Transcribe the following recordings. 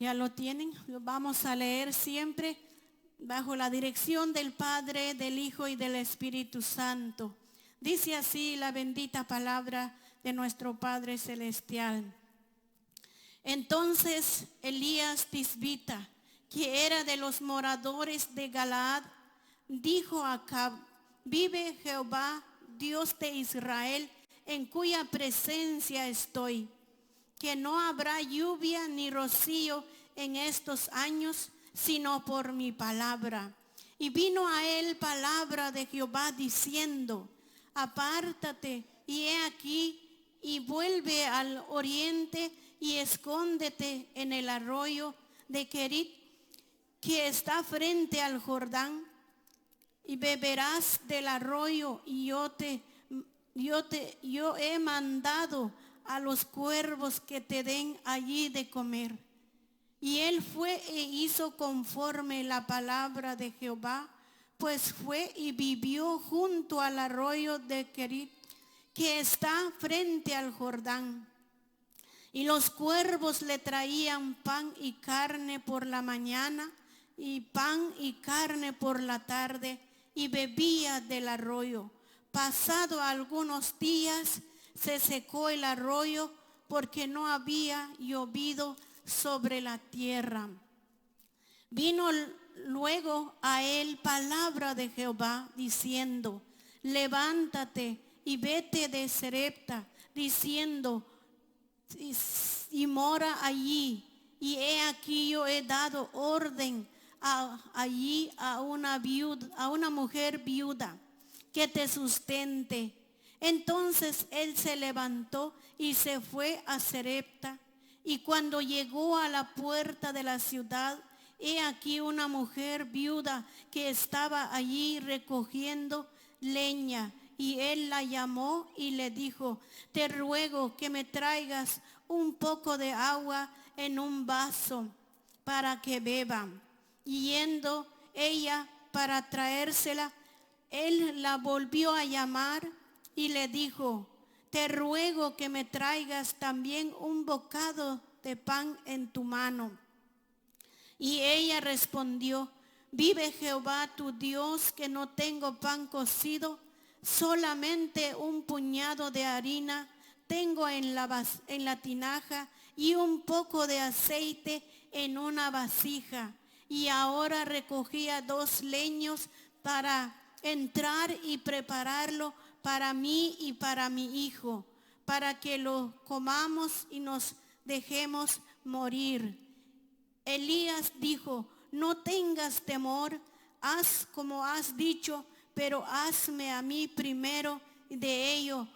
Ya lo tienen, lo vamos a leer siempre bajo la dirección del Padre, del Hijo y del Espíritu Santo. Dice así la bendita palabra de nuestro Padre Celestial. Entonces Elías Tisbita, que era de los moradores de Galaad, dijo a Acab: vive Jehová, Dios de Israel, en cuya presencia estoy, que no habrá lluvia ni rocío en estos años, sino por mi palabra. Y vino a él palabra de Jehová diciendo: apártate, y he aquí, y vuelve al oriente, y escóndete en el arroyo de Querit, que está frente al Jordán, y beberás del arroyo, y yo he mandado a los cuervos que te den allí de comer. Y él fue e hizo conforme la palabra de Jehová, pues fue y vivió junto al arroyo de Querit, que está frente al Jordán. Y los cuervos le traían pan y carne por la mañana, y pan y carne por la tarde, y bebía del arroyo. Pasado algunos días se secó el arroyo, porque no había llovido sobre la tierra. Vino luego a él palabra de Jehová diciendo: levántate y vete de Sarepta, diciendo, y mora allí. Y he aquí yo he dado orden allí a una mujer viuda que te sustente. Entonces él se levantó y se fue a Sarepta. Y cuando llegó a la puerta de la ciudad, he aquí una mujer viuda que estaba allí recogiendo leña. Y él la llamó y le dijo: te ruego que me traigas un poco de agua en un vaso para que beba. Y yendo ella para traérsela, él la volvió a llamar y le dijo: te ruego que me traigas también un bocado de pan en tu mano. Y ella respondió: vive Jehová tu Dios, que no tengo pan cocido, solamente un puñado de harina tengo en la tinaja, y un poco de aceite en una vasija. Y ahora recogía 2 leños para entrar y prepararlo para mí y para mi hijo, para que lo comamos y nos dejemos morir. Elías dijo: no tengas temor, haz como has dicho, pero hazme a mí primero de ello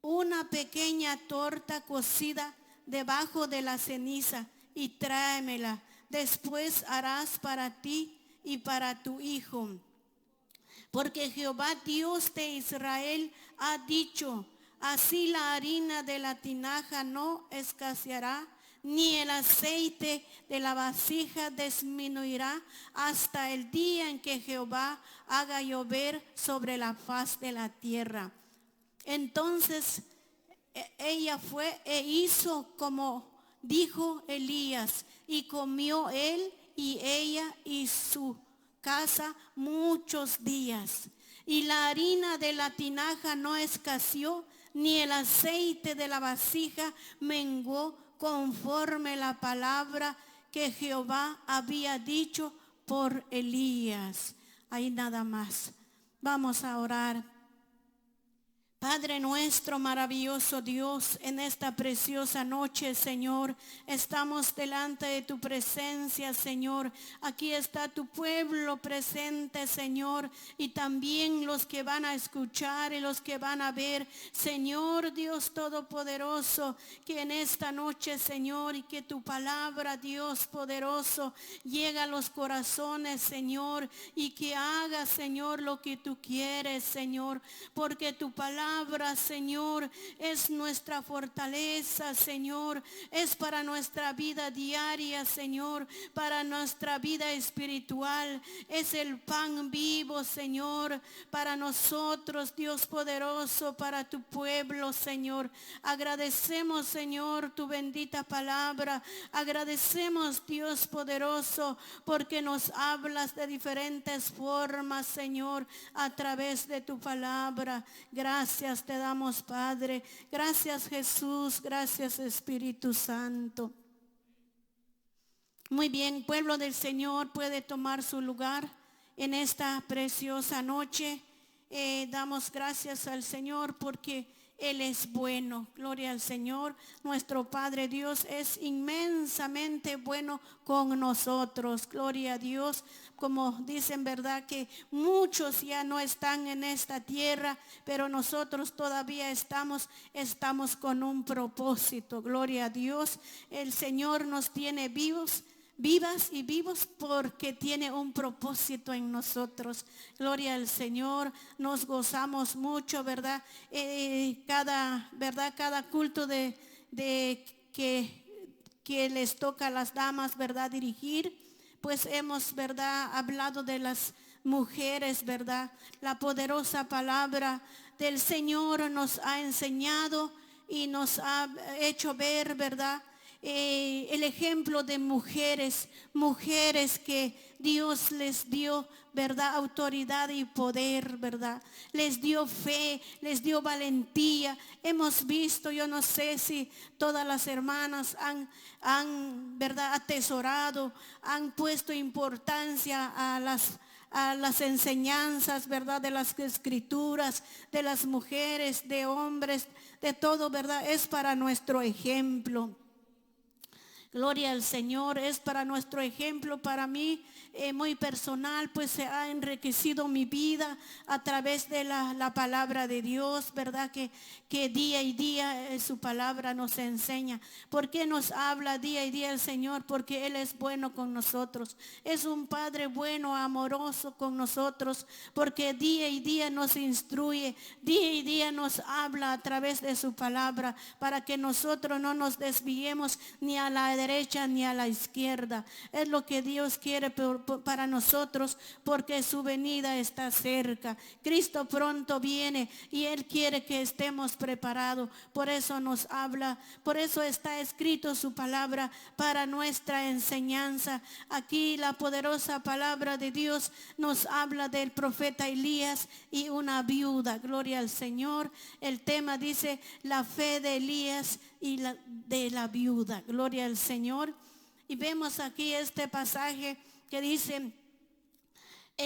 una pequeña torta cocida debajo de la ceniza, y tráemela. Después harás para ti y para tu hijo. Porque Jehová Dios de Israel ha dicho: así la harina de la tinaja no escaseará, ni el aceite de la vasija disminuirá, hasta el día en que Jehová haga llover sobre la faz de la tierra. Entonces ella fue e hizo como dijo Elías, y comió él y ella y su casa muchos días. Y la harina de la tinaja no escaseó, ni el aceite de la vasija menguó, conforme la palabra que Jehová había dicho por Elías. Ahí nada más. Vamos a orar. Padre nuestro, maravilloso Dios, en esta preciosa noche, Señor, estamos delante de tu presencia, Señor. Aquí está tu pueblo presente, Señor, y también los que van a escuchar y los que van a ver, Señor Dios Todopoderoso, que en esta noche, Señor, y que tu palabra, Dios poderoso, llegue a los corazones, Señor, y que haga, Señor, lo que tú quieres, Señor, porque tu palabra, palabra, Señor, es nuestra fortaleza, Señor. Es para nuestra vida diaria, Señor, para nuestra vida espiritual. Es el pan vivo, Señor, para nosotros, Dios poderoso, para tu pueblo, Señor. Agradecemos, Señor, tu bendita palabra. Agradecemos, Dios poderoso, porque nos hablas de diferentes formas, Señor, a través de tu palabra. Gracias te damos, Padre. Gracias, Jesús. Gracias, Espíritu Santo. Muy bien, pueblo del Señor, puede tomar su lugar en esta preciosa noche. Damos gracias al Señor porque Él es bueno. Gloria al Señor. Nuestro Padre Dios es inmensamente bueno con nosotros. Gloria a Dios. Como dicen, verdad, que muchos ya no están en esta tierra, pero nosotros todavía estamos con un propósito. Gloria a Dios. El Señor nos tiene vivas y vivos porque tiene un propósito en nosotros. Gloria al Señor. Nos gozamos mucho, verdad, cada culto de que les toca a las damas, verdad, dirigir, pues hemos, verdad, hablado de las mujeres, verdad. La poderosa palabra del Señor nos ha enseñado y nos ha hecho ver, verdad, el ejemplo de mujeres que Dios les dio, verdad, autoridad y poder, verdad. Les dio fe, les dio valentía. Hemos visto, yo no sé si todas las hermanas han verdad, atesorado, han puesto importancia a las enseñanzas, verdad, de las escrituras, de las mujeres, de hombres, de todo, verdad, es para nuestro ejemplo. Gloria al Señor, es para nuestro ejemplo, para mí muy personal, pues se ha enriquecido mi vida a través de la palabra de Dios, verdad, que día y día su palabra nos enseña. ¿Por qué nos habla día y día el Señor? Porque Él es bueno con nosotros, es un Padre bueno, amoroso con nosotros, porque día y día nos instruye, día y día nos habla a través de su palabra, para que nosotros no nos desviemos ni a la derecha ni a la izquierda. Es lo que Dios quiere para nosotros, porque su venida está cerca. Cristo pronto viene y Él quiere que estemos preparados. Por eso nos habla, por eso está escrito su palabra para nuestra enseñanza. Aquí la poderosa palabra de Dios nos habla del profeta Elías y una viuda. Gloria al Señor. El tema dice la fe de Elías y de la viuda. Gloria al Señor. Y vemos aquí este pasaje que dice,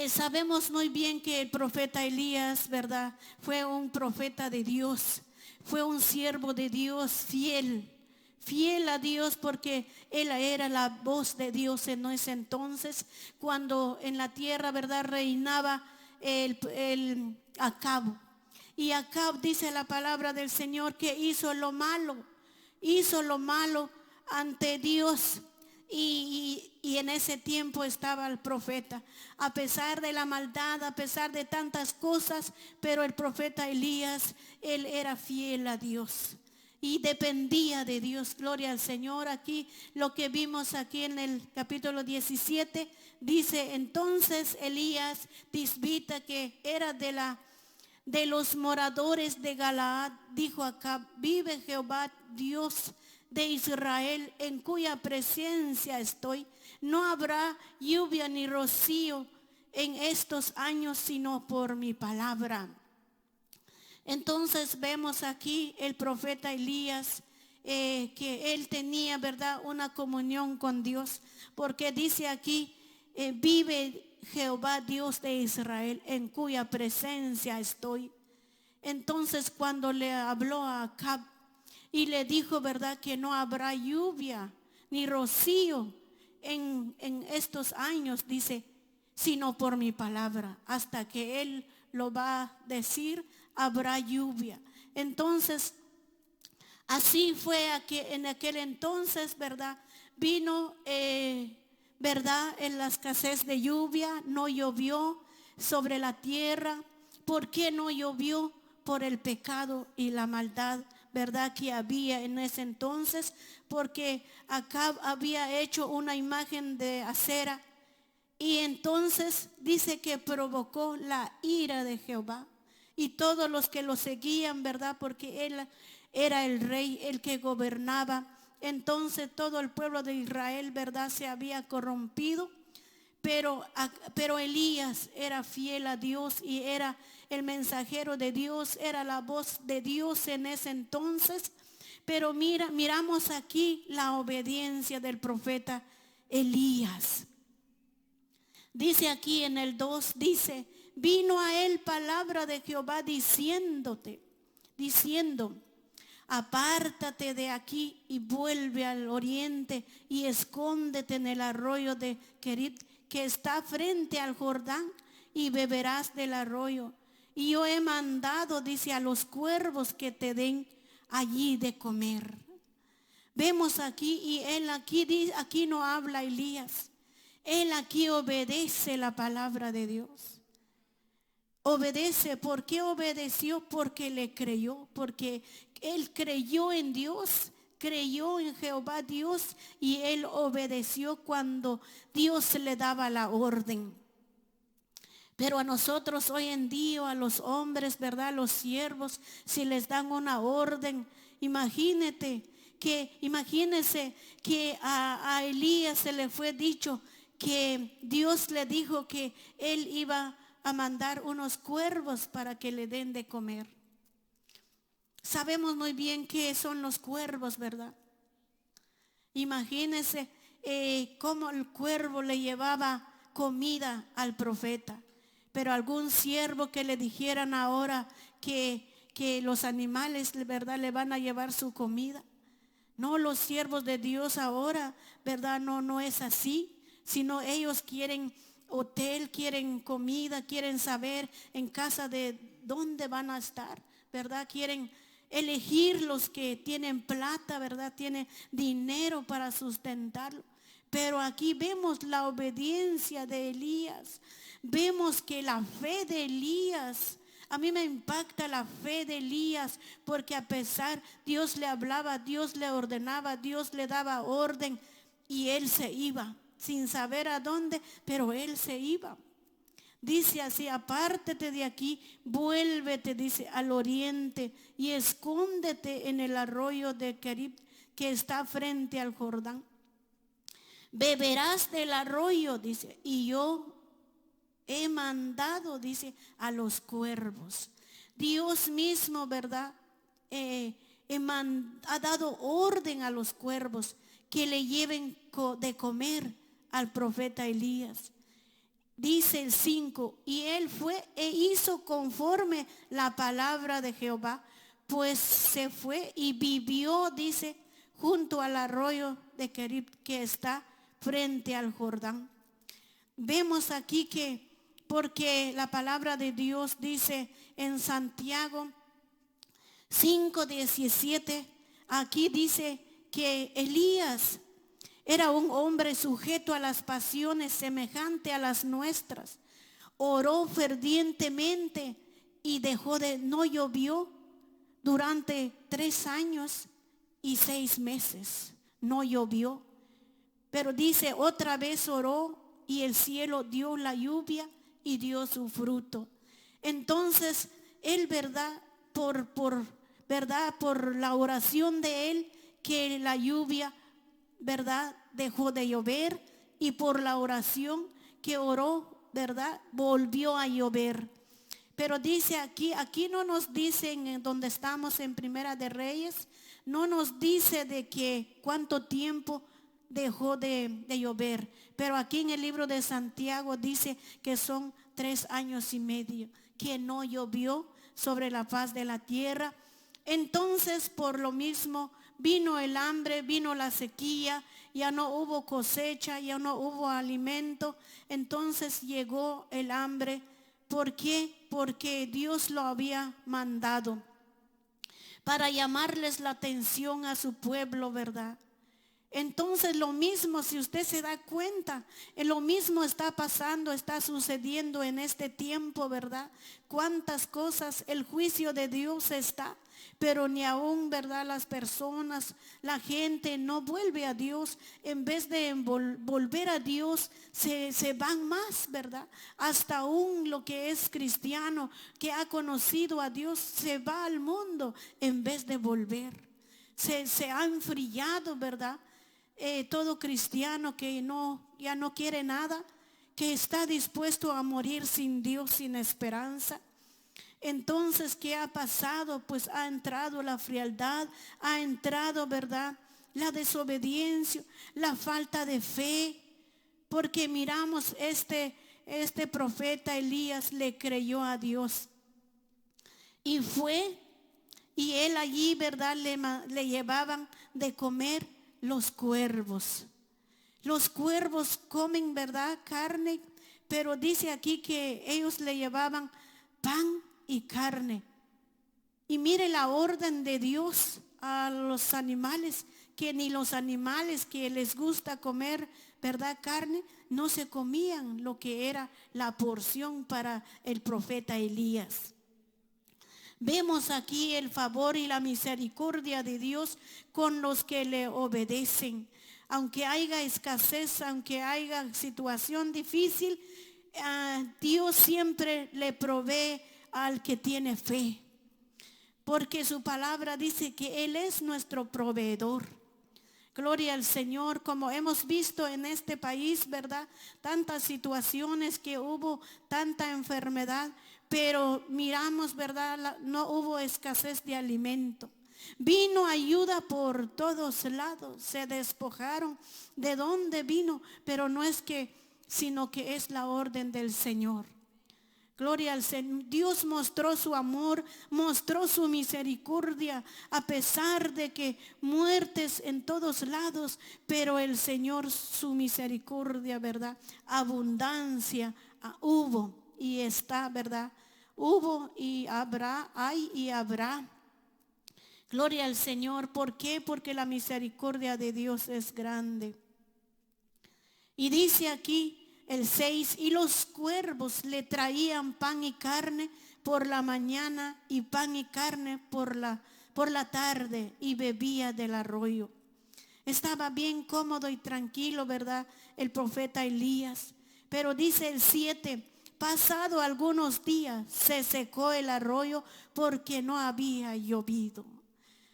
sabemos muy bien que el profeta Elías, verdad, fue un profeta de Dios, fue un siervo de Dios fiel a Dios, porque él era la voz de Dios en ese entonces, cuando en la tierra, verdad, reinaba el Acab. Y Acab, dice la palabra del Señor, que hizo lo malo ante Dios. Y en ese tiempo estaba el profeta, a pesar de la maldad, a pesar de tantas cosas, pero el profeta Elías, él era fiel a Dios y dependía de Dios. Gloria al Señor. Aquí lo que vimos aquí en el capítulo 17 dice, entonces Elías tisbita, que era de los moradores de Galaad, dijo acá, vive Jehová Dios de Israel, en cuya presencia estoy, no habrá lluvia ni rocío en estos años, sino por mi palabra. Entonces vemos aquí el profeta Elías, que él tenía, verdad, una comunión con Dios, porque dice aquí, vive Jehová Dios de Israel, en cuya presencia estoy. Entonces cuando le habló a Acab y le dijo, verdad, que no habrá lluvia ni rocío en estos años, dice, sino por mi palabra, hasta que él lo va a decir, habrá lluvia. Entonces así fue en aquel entonces, verdad, vino verdad, en la escasez de lluvia, no llovió sobre la tierra. ¿Por qué no llovió? por el pecado y la maldad, ¿verdad?, que había en ese entonces, porque Acab había hecho una imagen de acera y entonces dice que provocó la ira de Jehová y todos los que lo seguían, ¿verdad?, porque él era el rey, el que gobernaba. Entonces todo el pueblo de Israel, ¿verdad?, se había corrompido. Pero Elías era fiel a Dios y era el mensajero de Dios, era la voz de Dios en ese entonces. Pero miramos aquí la obediencia del profeta Elías. Dice aquí en el 2, dice, vino a él palabra de Jehová diciendo, apártate de aquí y vuelve al oriente y escóndete en el arroyo de Kerit, que está frente al Jordán, y beberás del arroyo. Y yo he mandado, dice, a los cuervos que te den allí de comer. Vemos aquí, y él aquí no habla Elías. Él aquí obedece la palabra de Dios. Obedece. ¿Por qué obedeció? Porque le creyó, porque él creyó en Dios, creyó en Jehová Dios, y él obedeció cuando Dios le daba la orden. Pero a nosotros hoy en día, a los hombres, ¿verdad?, los siervos, si les dan una orden, imagínese que a Elías se le fue dicho que Dios le dijo que él iba a mandar unos cuervos para que le den de comer. Sabemos muy bien qué son los cuervos, ¿verdad? Imagínense cómo el cuervo le llevaba comida al profeta. Pero algún siervo que le dijeran ahora que los animales, ¿verdad?, le van a llevar su comida. No, los siervos de Dios ahora, ¿verdad?, no es así, sino ellos quieren hotel, quieren comida, quieren saber en casa de dónde van a estar, ¿verdad? Quieren elegir los que tienen plata, ¿verdad?, tienen dinero para sustentarlo. Pero aquí vemos la obediencia de Elías. Vemos que la fe de Elías, a mí me impacta la fe de Elías, porque a pesar, Dios le hablaba, Dios le ordenaba, Dios le daba orden, y él se iba, sin saber a dónde, pero él se iba. Dice así, apártate de aquí, vuélvete, dice, al oriente y escóndete en el arroyo de Kerit, que está frente al Jordán. Beberás del arroyo, dice, y yo he mandado, dice, a los cuervos. Dios mismo, ¿verdad?, ha dado orden a los cuervos que le lleven de comer al profeta Elías. Dice el 5, y él fue e hizo conforme la palabra de Jehová, pues se fue y vivió, dice, junto al arroyo de Kerit, que está frente al Jordán. Vemos aquí que, porque la palabra de Dios dice en Santiago 5:17, aquí dice que Elías era un hombre sujeto a las pasiones semejante a las nuestras. Oró fervientemente y no llovió durante 3 años y 6 meses. No llovió. Pero dice, otra vez oró y el cielo dio la lluvia y dio su fruto. Entonces, él, ¿verdad?, por la oración de él, que la lluvia, ¿verdad?, dejó de llover, y por la oración que oró, ¿verdad?, volvió a llover. Pero dice aquí no nos dicen en donde estamos en Primera de Reyes, no nos dice de que cuánto tiempo dejó de llover. Pero aquí en el libro de Santiago dice que son 3 años y medio que no llovió sobre la faz de la tierra. Entonces, por lo mismo, vino el hambre, vino la sequía, ya no hubo cosecha, ya no hubo alimento. Entonces llegó el hambre. ¿Por qué? Porque Dios lo había mandado para llamarles la atención a su pueblo, ¿verdad? Entonces lo mismo, si usted se da cuenta, lo mismo está pasando, está sucediendo en este tiempo, ¿verdad? Cuántas cosas, el juicio de Dios está, pero ni aún, ¿verdad? Las personas, la gente no vuelve a Dios. En vez de volver a Dios, se van más, ¿verdad? Hasta aún lo que es cristiano, que ha conocido a Dios, se va al mundo en vez de volver. Se ha enfriado, ¿verdad? Todo cristiano que ya no quiere nada, que está dispuesto a morir sin Dios, sin esperanza. Entonces, ¿qué ha pasado? Pues ha entrado la frialdad, ha entrado, ¿verdad?, la desobediencia, la falta de fe, porque miramos este profeta Elías le creyó a Dios y fue, y él allí, ¿verdad?, le llevaban de comer los cuervos. Los cuervos comen, ¿verdad?, carne, pero dice aquí que ellos le llevaban pan y carne. Y mire la orden de Dios a los animales, que ni los animales que les gusta comer, ¿verdad?, carne, no se comían lo que era la porción para el profeta Elías. Vemos aquí el favor y la misericordia de Dios con los que le obedecen. Aunque haya escasez, aunque haya situación difícil, Dios siempre le provee al que tiene fe. Porque su palabra dice que Él es nuestro proveedor. Gloria al Señor, como hemos visto en este país, ¿verdad? Tantas situaciones que hubo, tanta enfermedad, pero miramos, ¿verdad? No hubo escasez de alimento. Vino ayuda por todos lados, se despojaron de dónde vino, pero no es que, sino que es la orden del Señor. Gloria al Señor. Dios mostró su amor, mostró su misericordia, a pesar de que muertes en todos lados, pero el Señor, su misericordia, ¿verdad? Abundancia hubo y está, ¿verdad? Hubo y habrá, hay y habrá. Gloria al Señor. ¿Por qué? Porque la misericordia de Dios es grande. Y dice aquí el 6, y los cuervos le traían pan y carne por la mañana y pan y carne por la tarde, y bebía del arroyo. Estaba bien cómodo y tranquilo, ¿verdad?, el profeta Elías. Pero dice el 7, pasado algunos días se secó el arroyo porque no había llovido.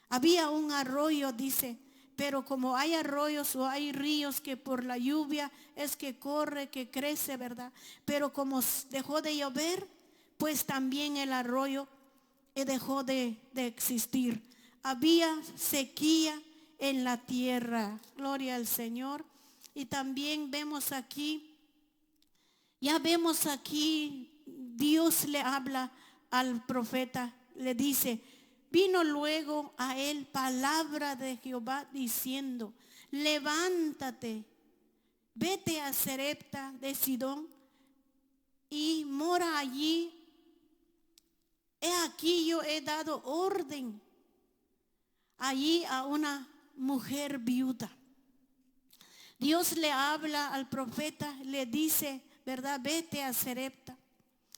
Había un arroyo, dice, pero como hay arroyos o hay ríos que por la lluvia es que corre, que crece, ¿verdad? Pero como dejó de llover, pues también el arroyo dejó de existir. Había sequía en la tierra. Gloria al Señor. Y también vemos aquí, Dios le habla al profeta, le dice, vino luego a él palabra de Jehová diciendo, levántate, vete a Sarepta de Sidón y mora allí. He aquí yo he dado orden allí a una mujer viuda. Dios le habla al profeta, le dice, ¿verdad? Vete a Sarepta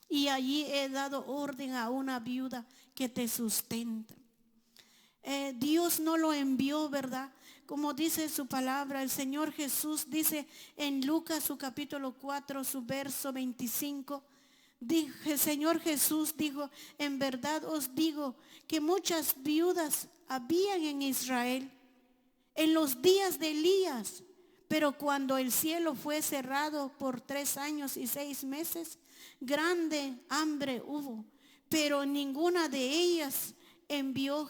y allí he dado orden a una viuda que te sustenta. Dios no lo envió, ¿verdad? Como dice su palabra, el Señor Jesús dice en Lucas su capítulo 4, su verso 25, el Señor Jesús dijo, en verdad os digo que muchas viudas habían en Israel en los días de Elías, pero cuando el cielo fue cerrado por 3 años y 6 meses, grande hambre hubo, pero ninguna de ellas envió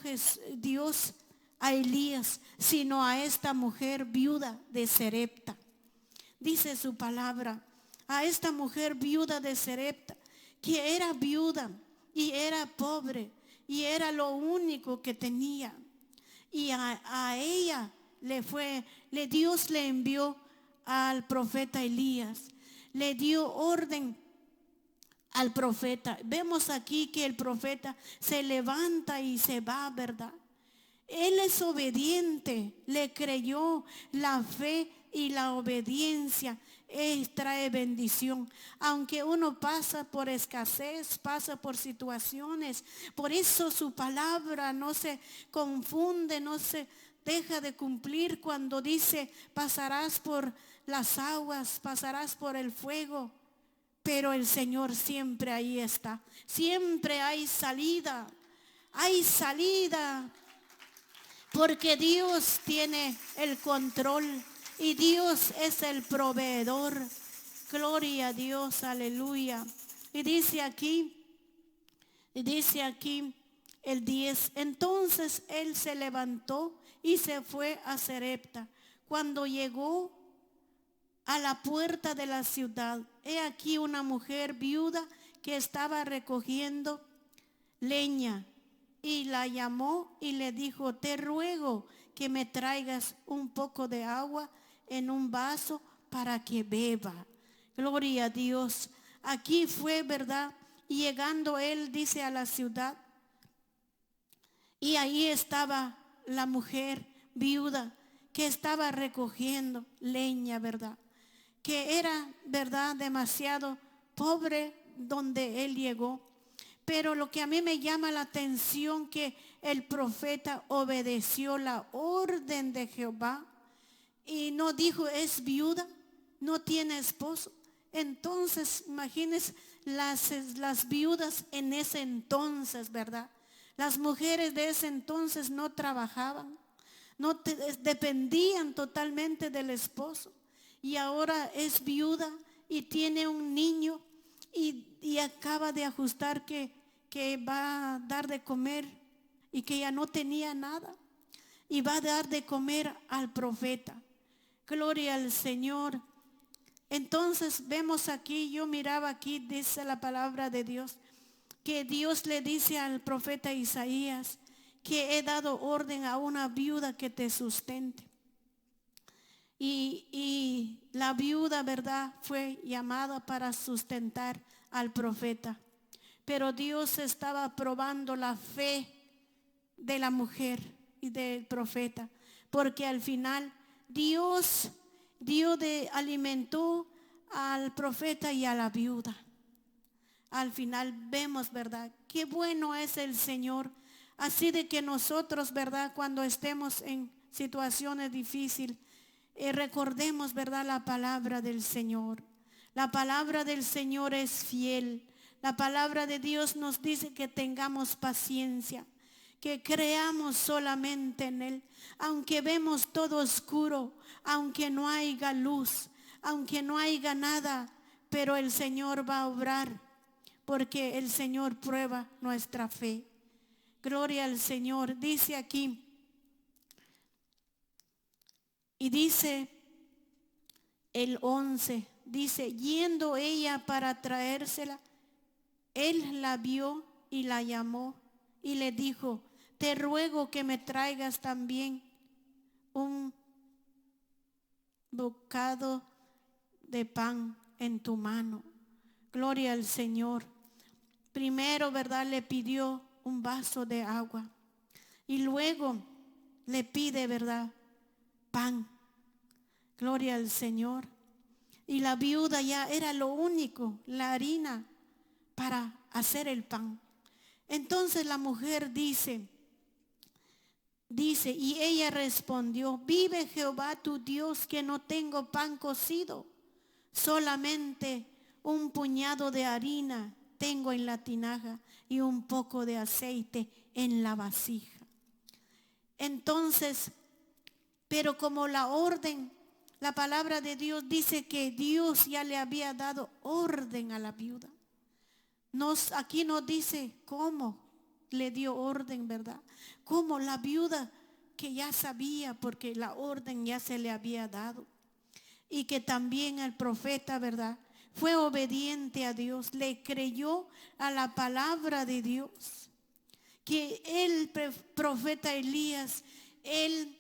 Dios a Elías, sino a esta mujer viuda de Sarepta. Dice su palabra, a esta mujer viuda de Sarepta, que era viuda y era pobre y era lo único que tenía. Y a ella Dios le envió al profeta Elías, le dio orden al profeta. Vemos aquí que el profeta se levanta y se va, ¿verdad? Él es obediente, le creyó. La fe y la obediencia trae bendición. Aunque uno pasa por escasez, pasa por situaciones, por eso su palabra no se confunde, no se deja de cumplir cuando dice: pasarás por las aguas, pasarás por el fuego, pero el Señor siempre ahí está. Siempre hay salida, porque Dios tiene el control y Dios es el proveedor. Gloria a Dios, aleluya. Y dice aquí el 10: entonces él se levantó y se fue a Sarepta. Cuando llegó a la puerta de la ciudad, he aquí una mujer viuda que estaba recogiendo leña, y la llamó y le dijo: te ruego que me traigas un poco de agua en un vaso para que beba. Gloria a Dios. Aquí fue, ¿verdad? Y llegando él, dice, a la ciudad, y ahí estaba la mujer viuda que estaba recogiendo leña, ¿verdad? Que era, ¿verdad?, demasiado pobre donde él llegó. Pero lo que a mí me llama la atención, que el profeta obedeció la orden de Jehová y no dijo: es viuda, no tiene esposo. Entonces, imagínense las viudas en ese entonces, ¿verdad? Las mujeres de ese entonces no trabajaban, dependían totalmente del esposo. Y ahora es viuda y tiene un niño y acaba de ajustar que va a dar de comer, y que ya no tenía nada, y va a dar de comer al profeta. Gloria al Señor. Entonces vemos aquí, yo miraba aquí, dice la palabra de Dios, que Dios le dice al profeta Isaías que he dado orden a una viuda que te sustente. Y la viuda, ¿verdad?, fue llamada para sustentar al profeta. Pero Dios estaba probando la fe de la mujer y del profeta, porque al final Dios alimentó al profeta y a la viuda. Al final vemos, ¿verdad?, qué bueno es el Señor. Así de que nosotros, ¿verdad?, cuando estemos en situaciones difíciles, recordemos, ¿verdad?, la palabra del Señor. La palabra del Señor es fiel. La palabra de Dios nos dice que tengamos paciencia, que creamos solamente en Él. Aunque vemos todo oscuro, aunque no haya luz, aunque no haya nada, pero el Señor va a obrar, porque el Señor prueba nuestra fe. Gloria al Señor. Dice aquí, y dice el 11, dice: yendo ella para traérsela, él la vio y la llamó y le dijo: te ruego que me traigas también un bocado de pan en tu mano. Gloria al Señor. Primero, ¿verdad?, le pidió un vaso de agua, y luego le pide, ¿verdad?, pan. Gloria al Señor. Y la viuda ya era lo único, la harina para hacer el pan. Entonces la mujer dice, y ella respondió: vive Jehová tu Dios, que no tengo pan cocido, solamente un puñado de harina tengo en la tinaja y un poco de aceite en la vasija. Entonces, pero como la palabra de Dios dice que Dios ya le había dado orden a la viuda. Aquí nos dice cómo le dio orden, ¿verdad? Como la viuda que ya sabía, porque la orden ya se le había dado. Y que también el profeta, ¿verdad?, fue obediente a Dios, le creyó a la palabra de Dios. Que el profeta Elías, él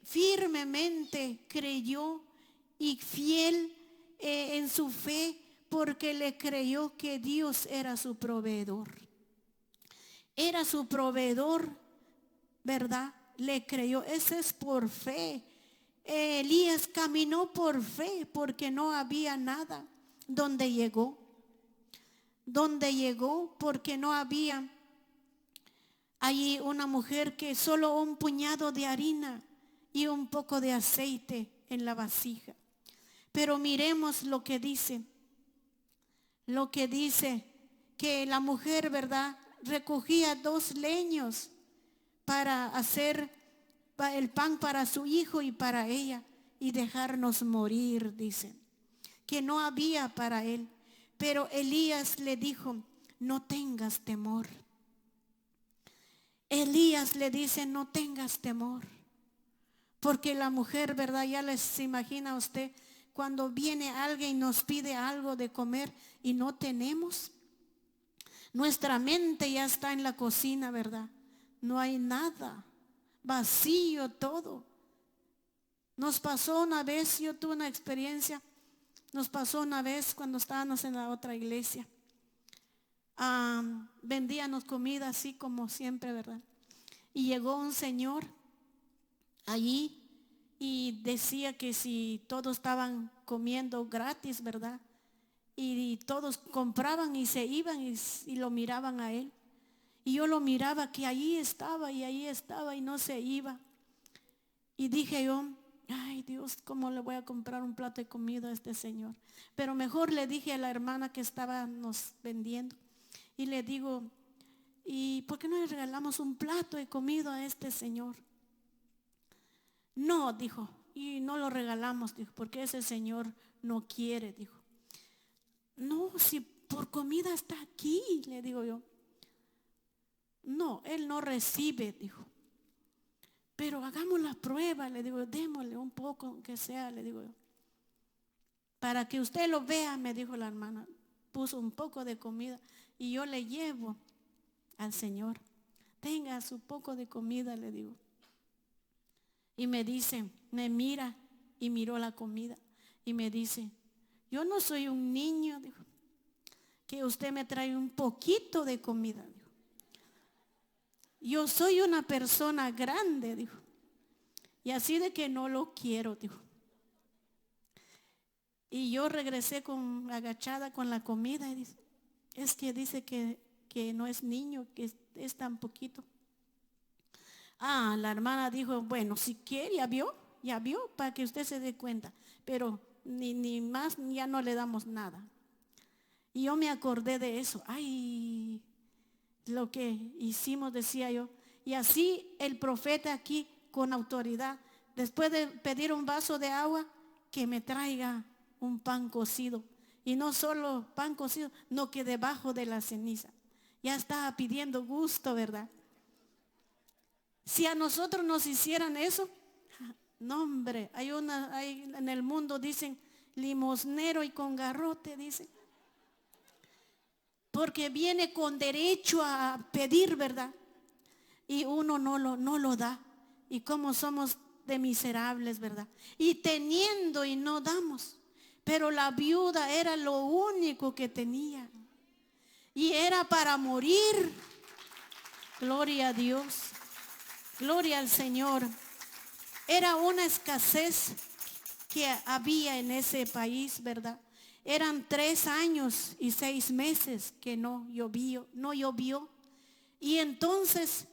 firmemente creyó y fiel en su fe, porque le creyó que Dios era su proveedor. Era su proveedor ¿verdad? Le creyó. Ese es por fe. Elías caminó por fe porque no había nada. Donde llegó porque no había allí una mujer que solo un puñado de harina y un poco de aceite en la vasija. Pero miremos lo que dice que la mujer, ¿verdad?, recogía 2 leños para hacer el pan para su hijo y para ella y dejarnos morir, dice, que no había para él. Pero Elías le dijo, no tengas temor. Elías le dice, no tengas temor. Porque la mujer, ¿verdad? Ya les imagina usted cuando viene alguien y nos pide algo de comer y no tenemos. Nuestra mente ya está en la cocina, ¿verdad? No hay nada, vacío todo. Nos pasó una vez, yo tuve una experiencia, nos pasó una vez cuando estábamos en la otra iglesia. Vendíamos comida así como siempre, ¿verdad? Y llegó un señor allí y decía que si todos estaban comiendo gratis, ¿verdad? Y todos compraban y se iban y lo miraban a él. Y yo lo miraba que ahí estaba y no se iba. Y dije yo, ay Dios, ¿cómo le voy a comprar un plato de comida a este señor? Pero mejor le dije a la hermana que estábamos vendiendo. Y le digo, ¿y por qué no le regalamos un plato de comida a este señor? No, dijo, y no lo regalamos, dijo, porque ese señor no quiere, dijo. No, si por comida está aquí, le digo yo. No, él no recibe, dijo. Pero hagamos la prueba, le digo, démosle un poco, aunque sea, le digo yo. Para que usted lo vea, me dijo la hermana. Puso un poco de comida y yo le llevo al Señor. Tenga su poco de comida, le digo. Y me dice, me mira y miró la comida. Y me dice, yo no soy un niño, dijo, que usted me trae un poquito de comida, dijo. Yo soy una persona grande, dijo. Y así de que no lo quiero, dijo. Y yo regresé agachada con la comida y dice, es que dice que no es niño, que es tan poquito. La hermana dijo, bueno, si quiere, ya vio, para que usted se dé cuenta. Pero ni más, ya no le damos nada. Y yo me acordé de eso. Ay, lo que hicimos, decía yo. Y así el profeta aquí, con autoridad, después de pedir un vaso de agua, que me traiga un pan cocido. Y no solo pan cocido, no que debajo de la ceniza. Ya estaba pidiendo gusto, ¿verdad? Si a nosotros nos hicieran eso, no hombre, hay en el mundo dicen limosnero y con garrote, dicen. Porque viene con derecho a pedir, ¿verdad? Y uno no lo da. Y como somos de miserables, ¿verdad? Y teniendo y no damos. Pero la viuda era lo único que tenía. Y era para morir. Gloria a Dios. Gloria al Señor. Era una escasez que había en ese país, ¿verdad? Eran 3 años y 6 meses que no llovió. Y entonces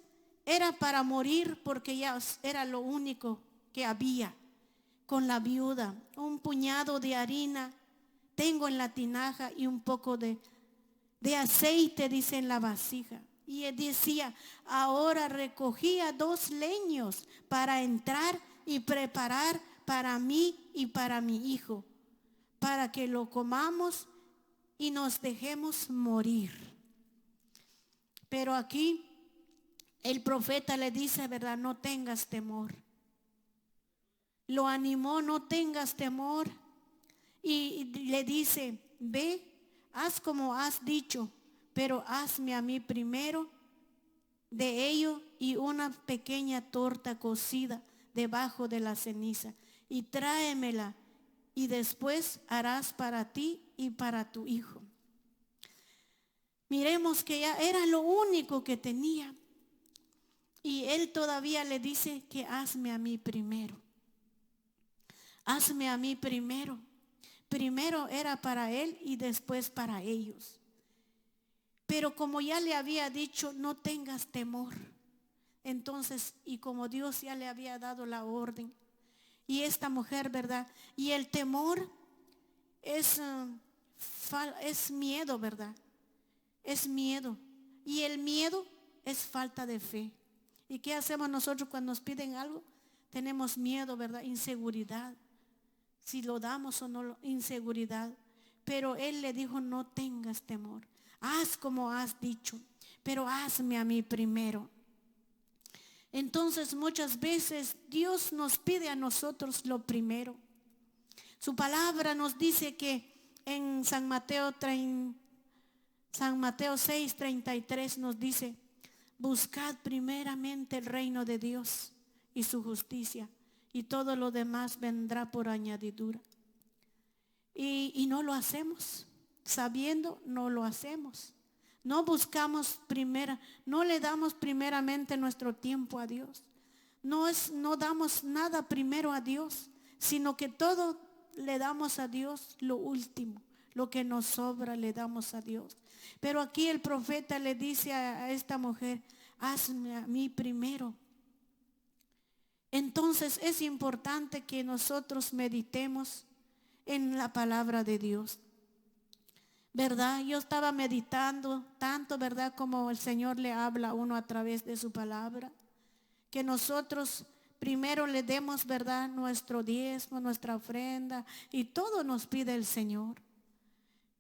era para morir porque ya era lo único que había con la viuda. Un puñado de harina tengo en la tinaja y un poco de aceite, dice, en la vasija. Y él decía, ahora recogía 2 leños para entrar y preparar para mí y para mi hijo, para que lo comamos y nos dejemos morir. Pero aquí el profeta le dice, ¿verdad? No tengas temor. Lo animó, no tengas temor. Y le dice, ve, haz como has dicho, pero hazme a mí primero de ello y una pequeña torta cocida debajo de la ceniza y tráemela y después harás para ti y para tu hijo. Miremos que ya era lo único que tenía. Y él todavía le dice que hazme a mí primero. Hazme a mí primero. Primero era para él y después para ellos. Pero como ya le había dicho, no tengas temor. Entonces, y como Dios ya le había dado la orden, y esta mujer, ¿verdad? Y el temor es miedo, ¿verdad? Es miedo. Y el miedo es falta de fe. ¿Y qué hacemos nosotros cuando nos piden algo? Tenemos miedo, ¿verdad? Inseguridad. Si lo damos o no, inseguridad. Pero él le dijo, no tengas temor. Haz como has dicho, pero hazme a mí primero. Entonces muchas veces Dios nos pide a nosotros lo primero. Su palabra nos dice que en San Mateo 6:33 nos dice, buscad primeramente el reino de Dios y su justicia, y todo lo demás vendrá por añadidura. Y no lo hacemos, sabiendo no lo hacemos. No buscamos no le damos primeramente nuestro tiempo a Dios. No damos nada primero a Dios, sino que todo le damos a Dios lo último. Lo que nos sobra le damos a Dios. Pero aquí el profeta le dice a esta mujer, hazme a mí primero. Entonces es importante que nosotros meditemos en la palabra de Dios. ¿Verdad? Yo estaba meditando tanto, ¿verdad? Como el Señor le habla a uno a través de su palabra. Que nosotros primero le demos, ¿verdad? Nuestro diezmo, nuestra ofrenda. Y todo nos pide el Señor.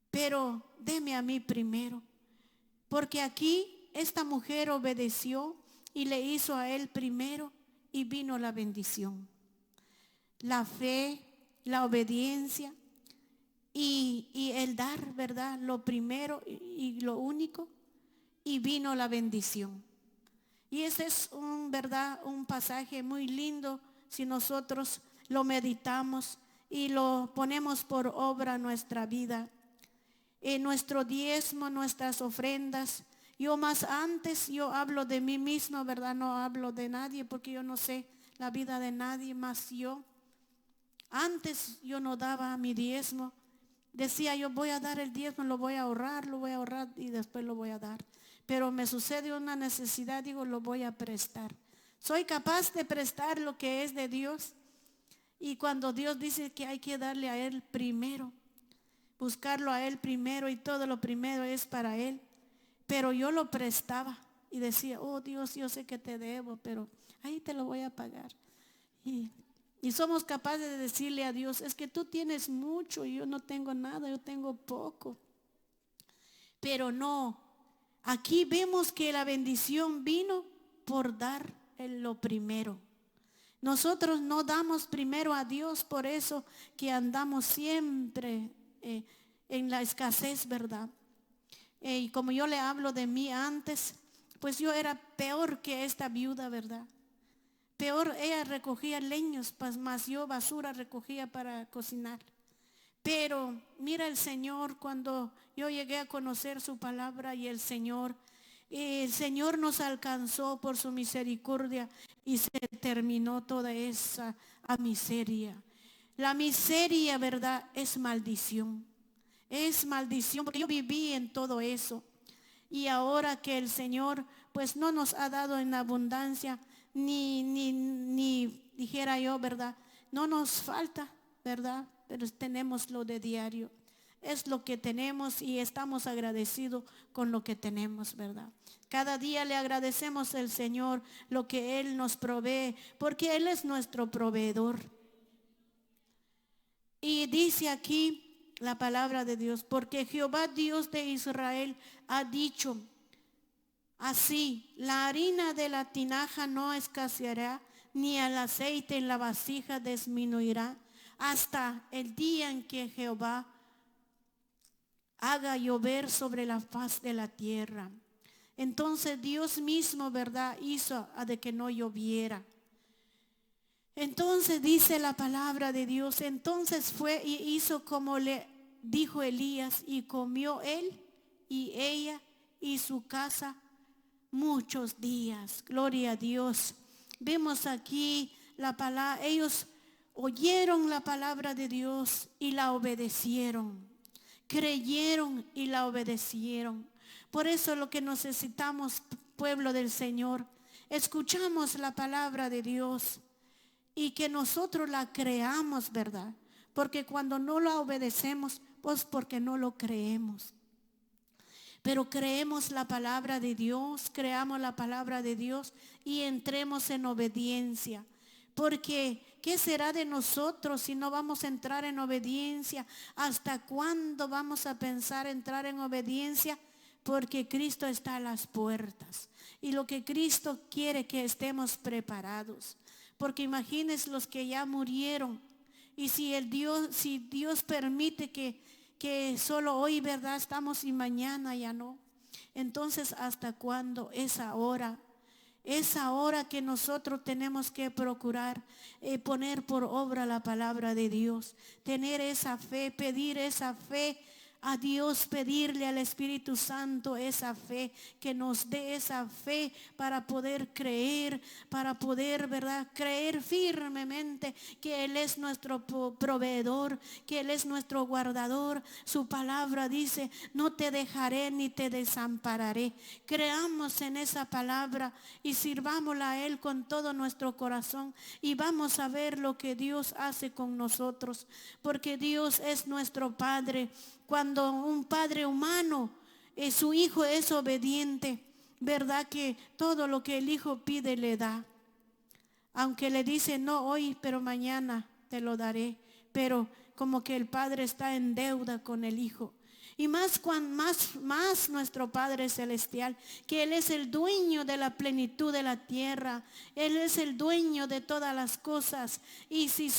Pero deme a mí primero. Porque aquí esta mujer obedeció y le hizo a él primero y vino la bendición. La fe, la obediencia. Y el dar, ¿verdad? Lo primero y lo único. Y vino la bendición. Y ese es ¿verdad? Un pasaje muy lindo si nosotros lo meditamos y lo ponemos por obra en nuestra vida. En nuestro diezmo, nuestras ofrendas. Yo hablo de mí mismo, ¿verdad? No hablo de nadie porque yo no sé la vida de nadie más yo. Antes yo no daba mi diezmo. Decía yo voy a dar el diezmo, lo voy a ahorrar y después lo voy a dar. Pero me sucede una necesidad, digo lo voy a prestar. Soy capaz de prestar lo que es de Dios. Y cuando Dios dice que hay que darle a Él primero, buscarlo a Él primero y todo lo primero es para Él. Pero yo lo prestaba y decía, oh Dios, yo sé que te debo, pero ahí te lo voy a pagar. Y somos capaces de decirle a Dios, es que tú tienes mucho y yo no tengo nada, yo tengo poco. Pero no, aquí vemos que la bendición vino por dar lo primero. Nosotros no damos primero a Dios, por eso que andamos siempre en la escasez, ¿verdad? Y como yo le hablo de mí antes, pues yo era peor que esta viuda, ¿verdad? Peor, ella recogía leños, más yo basura recogía para cocinar. Pero mira el Señor, cuando yo llegué a conocer su palabra y el Señor nos alcanzó por su misericordia y se terminó toda esa miseria. La miseria, ¿verdad? Es maldición. Es maldición porque yo viví en todo eso. Y ahora que el Señor pues no nos ha dado en abundancia, ni dijera yo, ¿verdad? No nos falta, ¿verdad? Pero tenemos lo de diario. Es lo que tenemos y estamos agradecidos con lo que tenemos, ¿verdad? Cada día le agradecemos al Señor lo que Él nos provee, porque Él es nuestro proveedor. Y dice aquí la palabra de Dios, porque Jehová Dios de Israel ha dicho así, la harina de la tinaja no escaseará, ni el aceite en la vasija disminuirá, hasta el día en que Jehová haga llover sobre la faz de la tierra. Entonces Dios mismo, ¿verdad? Hizo de que no lloviera. Entonces dice la palabra de Dios, entonces fue y hizo como le dijo Elías, y comió él y ella y su casa muchos días. Gloria a Dios. Vemos aquí la palabra, ellos oyeron la palabra de Dios y la obedecieron. Creyeron y la obedecieron. Por eso lo que necesitamos, pueblo del Señor, escuchamos la palabra de Dios y que nosotros la creamos, ¿verdad? Porque cuando no la obedecemos, pues porque no lo creemos. Pero creemos la palabra de Dios, creamos la palabra de Dios y entremos en obediencia. Porque ¿qué será de nosotros si no vamos a entrar en obediencia? ¿Hasta cuándo vamos a pensar entrar en obediencia? Porque Cristo está a las puertas. Y lo que Cristo quiere que estemos preparados. Porque imagínense los que ya murieron. Y si Dios permite que solo hoy, ¿verdad? Estamos y mañana ya no. Entonces, ¿hasta cuándo? Esa hora que nosotros tenemos que procurar poner por obra la palabra de Dios. Tener esa fe, pedir esa fe a Dios, pedirle al Espíritu Santo esa fe, que nos dé esa fe para poder creer, para poder, ¿verdad?, creer firmemente que Él es nuestro proveedor, que Él es nuestro guardador. Su palabra dice, no te dejaré ni te desampararé. Creamos en esa palabra y sirvámosla a Él con todo nuestro corazón y vamos a ver lo que Dios hace con nosotros, porque Dios es nuestro Padre. Cuando un padre humano, su hijo es obediente, ¿verdad? Que todo lo que el hijo pide le da. Aunque le dice no hoy, pero mañana te lo daré. Pero como que el padre está en deuda con el hijo. Y más nuestro Padre Celestial, que Él es el dueño de la plenitud de la tierra. Él es el dueño de todas las cosas. Y si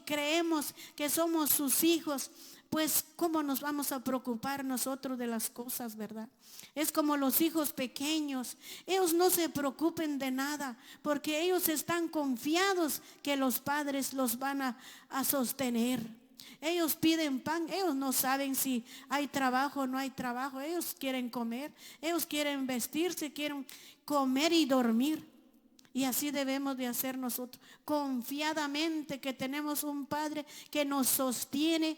creemos que somos sus hijos, pues ¿cómo nos vamos a preocupar nosotros de las cosas, verdad? Es como los hijos pequeños. Ellos no se preocupen de nada, porque ellos están confiados que los padres los van a sostener. Ellos piden pan, ellos no saben si hay trabajo o no hay trabajo. Ellos quieren comer, ellos quieren vestirse, quieren comer y dormir. Y así debemos de hacer nosotros, confiadamente que tenemos un Padre que nos sostiene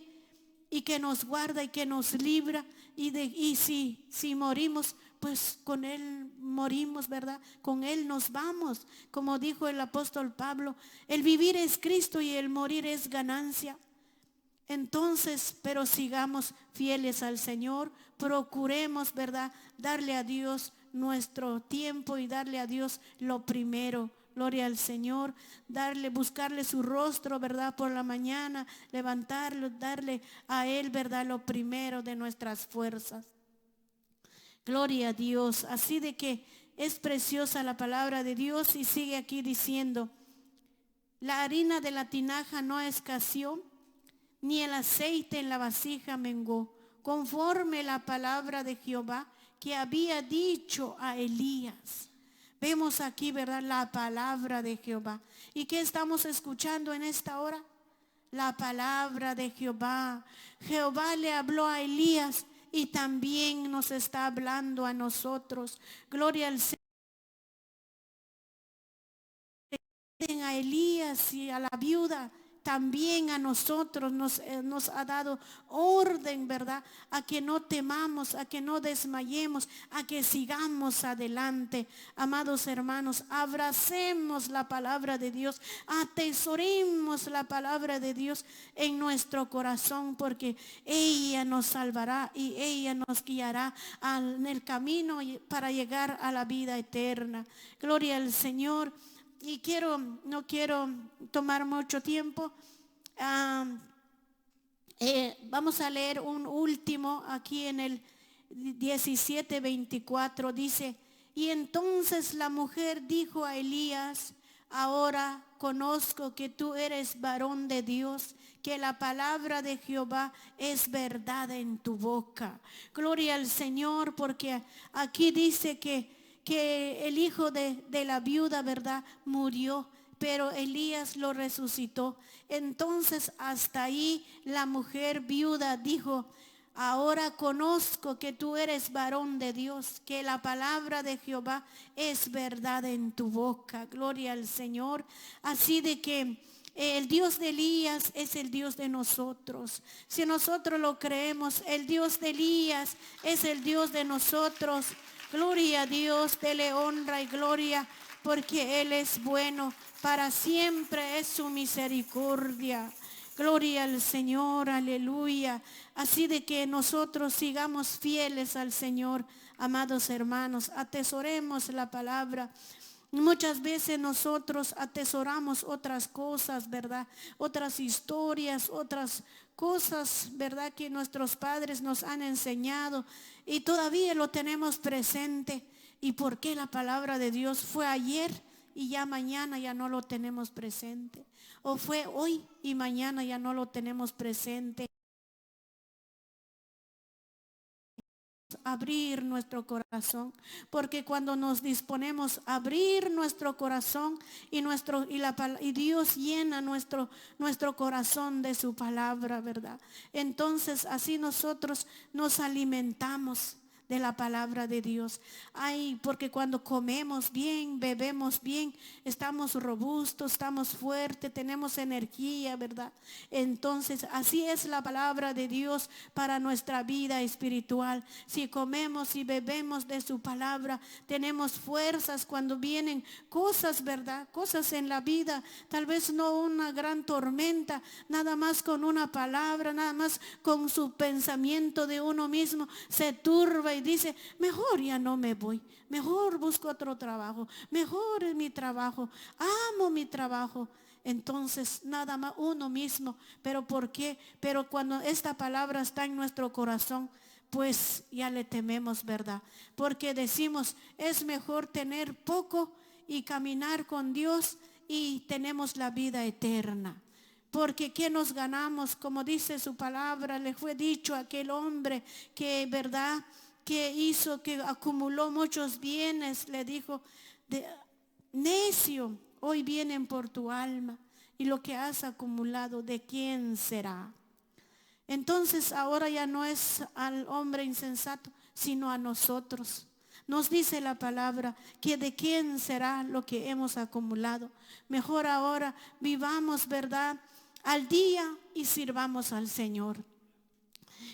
y que nos guarda y que nos libra. Y si morimos, pues con Él morimos, ¿verdad? Con Él nos vamos. Como dijo el apóstol Pablo, el vivir es Cristo y el morir es ganancia. Entonces, pero sigamos fieles al Señor, procuremos, ¿verdad?, darle a Dios nuestro tiempo y darle a Dios lo primero. Gloria al Señor, buscarle su rostro, ¿verdad?, por la mañana, levantarlo, darle a Él, ¿verdad?, lo primero de nuestras fuerzas. Gloria a Dios. Así de que es preciosa la palabra de Dios y sigue aquí diciendo, la harina de la tinaja no escaseó, ni el aceite en la vasija menguó, conforme la palabra de Jehová que había dicho a Elías. Vemos aquí, ¿verdad?, la palabra de Jehová. ¿Y qué estamos escuchando en esta hora? La palabra de Jehová. Jehová le habló a Elías y también nos está hablando a nosotros. Gloria al Señor. A Elías y a la viuda, también a nosotros nos ha dado orden, ¿verdad?, a que no temamos, a que no desmayemos, a que sigamos adelante. Amados hermanos, abracemos la palabra de Dios, atesoremos la palabra de Dios en nuestro corazón, porque ella nos salvará y ella nos guiará en el camino para llegar a la vida eterna. Gloria al Señor. Y no quiero tomar mucho tiempo. Vamos a leer un último aquí en el 17:24. Dice, y entonces la mujer dijo a Elías, ahora conozco que tú eres varón de Dios, que la palabra de Jehová es verdad en tu boca. Gloria al Señor, porque aquí dice que el hijo de la viuda, ¿verdad?, murió, pero Elías lo resucitó. Entonces hasta ahí la mujer viuda dijo, Ahora conozco que tú eres varón de Dios, que la palabra de Jehová es verdad en tu boca. Gloria al Señor. Así de que el Dios de Elías es el Dios de nosotros. Si nosotros lo creemos, el Dios de Elías es el Dios de nosotros. Gloria a Dios, dele honra y gloria, porque Él es bueno. Para siempre es su misericordia. Gloria al Señor, aleluya. Así de que nosotros sigamos fieles al Señor, amados hermanos. Atesoremos la palabra. Muchas veces nosotros atesoramos otras cosas, ¿verdad? Otras historias, otras cosas, ¿verdad? Que nuestros padres nos han enseñado y todavía lo tenemos presente. ¿Y por qué la palabra de Dios fue ayer y ya mañana ya no lo tenemos presente? ¿O fue hoy y mañana ya no lo tenemos presente? Abrir nuestro corazón, porque cuando nos disponemos a abrir nuestro corazón y Dios llena nuestro corazón de su palabra, ¿verdad? Entonces así nosotros nos alimentamos de la palabra de Dios. Ay, porque cuando comemos bien, bebemos bien, estamos robustos, estamos fuertes, tenemos energía, ¿verdad? Entonces, así es la palabra de Dios para nuestra vida espiritual. Si comemos y bebemos de su palabra, tenemos fuerzas cuando vienen cosas, ¿verdad? Cosas en la vida, tal vez no una gran tormenta, nada más con una palabra, nada más con su pensamiento de uno mismo, se turba y dice, mejor ya no me voy, mejor busco otro trabajo, mejor es mi trabajo, amo mi trabajo. Entonces nada más uno mismo. ¿Pero por qué? Pero cuando esta palabra está en nuestro corazón, pues ya le tememos, ¿verdad? Porque decimos, es mejor tener poco y caminar con Dios y tenemos la vida eterna. Porque ¿qué nos ganamos? Como dice su palabra, le fue dicho a aquel hombre que, ¿verdad?, que hizo, que acumuló muchos bienes, le dijo, necio, hoy vienen por tu alma y lo que has acumulado, ¿de quién será? Entonces ahora ya no es al hombre insensato, sino a nosotros. Nos dice la palabra que de quién será lo que hemos acumulado. Mejor ahora vivamos, ¿verdad?, al día y sirvamos al Señor.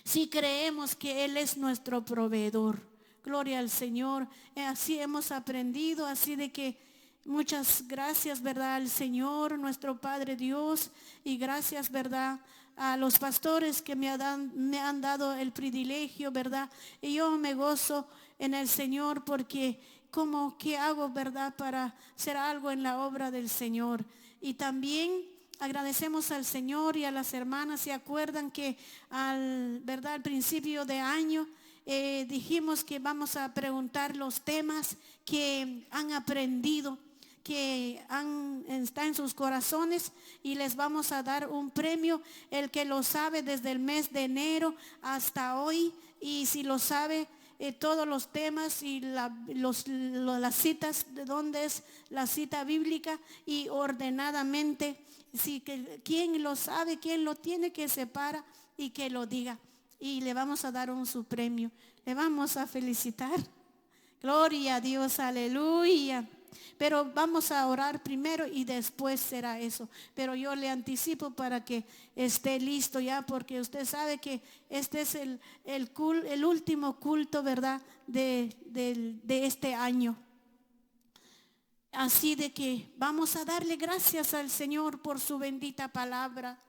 Si creemos que Él es nuestro proveedor, gloria al Señor. Así hemos aprendido, así de que muchas gracias, ¿verdad?, al Señor, nuestro Padre Dios, y gracias, ¿verdad?, a los pastores que me han dado el privilegio, ¿verdad? Y yo me gozo en el Señor porque como que hago, ¿verdad?, para hacer algo en la obra del Señor. Y también agradecemos al Señor y a las hermanas. ¿Se acuerdan que al principio de año dijimos que vamos a preguntar los temas que han aprendido, que está en sus corazones, y les vamos a dar un premio, el que lo sabe desde el mes de enero hasta hoy, y si lo sabe todos los temas y las citas, de dónde es la cita bíblica y ordenadamente. Si quien lo sabe, quien lo tiene, que se para y que lo diga, y le vamos a dar su premio, le vamos a felicitar. Gloria a Dios, aleluya. Pero vamos a orar primero y después será eso. Pero yo le anticipo para que esté listo ya, porque usted sabe que este es el último culto, ¿verdad?, de este año. Así de que vamos a darle gracias al Señor por su bendita palabra.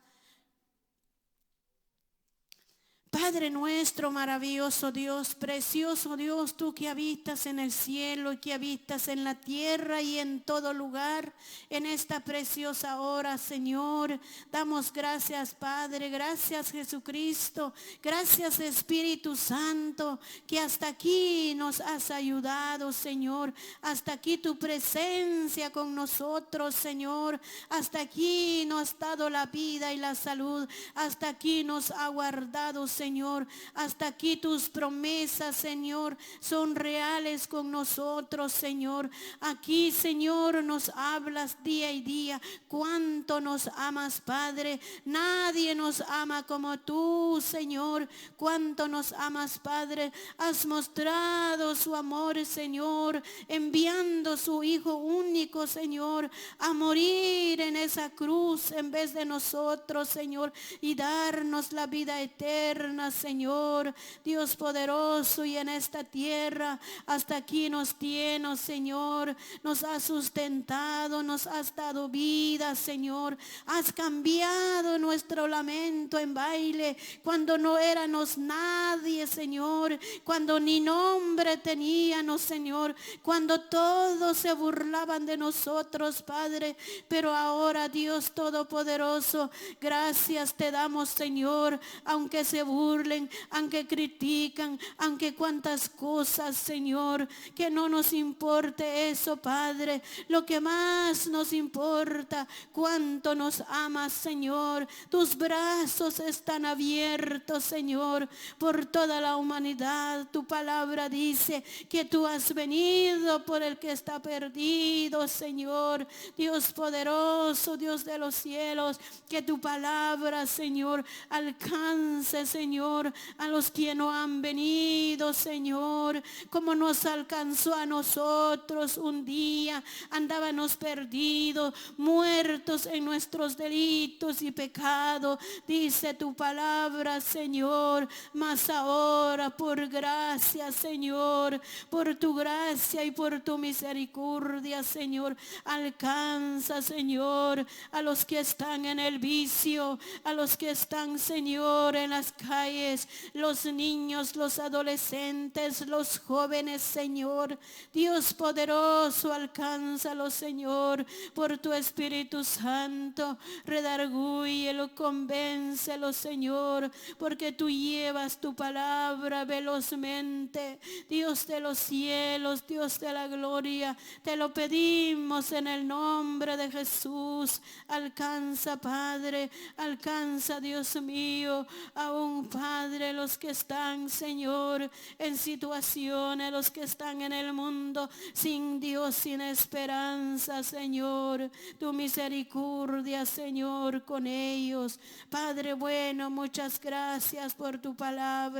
Padre nuestro, maravilloso Dios, precioso Dios, tú que habitas en el cielo y que habitas en la tierra y en todo lugar, en esta preciosa hora, Señor, damos gracias, Padre, gracias, Jesucristo, gracias, Espíritu Santo, que hasta aquí nos has ayudado, Señor, hasta aquí tu presencia con nosotros, Señor, hasta aquí nos has dado la vida y la salud, hasta aquí nos ha guardado, Señor. Señor. Hasta aquí tus promesas, Señor, son reales con nosotros, Señor. Aquí, Señor, nos hablas día y día. Cuánto nos amas, Padre. Nadie nos ama como tú, Señor. Cuánto nos amas, Padre. Has mostrado su amor, Señor, enviando su Hijo único, Señor, a morir en esa cruz en vez de nosotros, Señor, y darnos la vida eterna, Señor. Dios poderoso, y en esta tierra hasta aquí nos tienes, Señor. Nos has sustentado, nos has dado vida, Señor. Has cambiado nuestro lamento en baile cuando no éramos nadie, Señor. Cuando ni nombre teníamos, Señor. Cuando todos se burlaban de nosotros, Padre. Pero ahora, Dios Todopoderoso, gracias te damos, Señor. Aunque se burlen, aunque critican, aunque cuantas cosas, Señor, que no nos importe eso, Padre. Lo que más nos importa, cuánto nos amas, Señor. Tus brazos están abiertos, Señor, por toda la humanidad. Tu palabra dice que tú has venido por el que está perdido, Señor. Dios poderoso, Dios de los cielos, que tu palabra, Señor, alcance, Señor, a los que no han venido, Señor, como nos alcanzó a nosotros un día. Andábamos perdidos, muertos en nuestros delitos y pecados, dice tu palabra, Señor. Mas ahora, por gracia, Señor, por tu gracia y por tu misericordia, Señor, alcanza, Señor, a los que están en el vicio, a los que están, Señor, en las calles, los niños, los adolescentes, los jóvenes, Señor. Dios poderoso, alcánzalo, Señor, por tu Espíritu Santo. Redargúyelo, convéncelo, Señor, porque tú llevas tu palabra velozmente. Dios de los cielos, Dios de la gloria, te lo pedimos en el nombre de Jesús. Alcanza, Padre, alcanza, Dios mío, aún, Padre, los que están, Señor, en situaciones, los que están en el mundo sin Dios, sin esperanza, Señor. Tu misericordia, Señor, con ellos. Padre bueno, muchas gracias por tu palabra.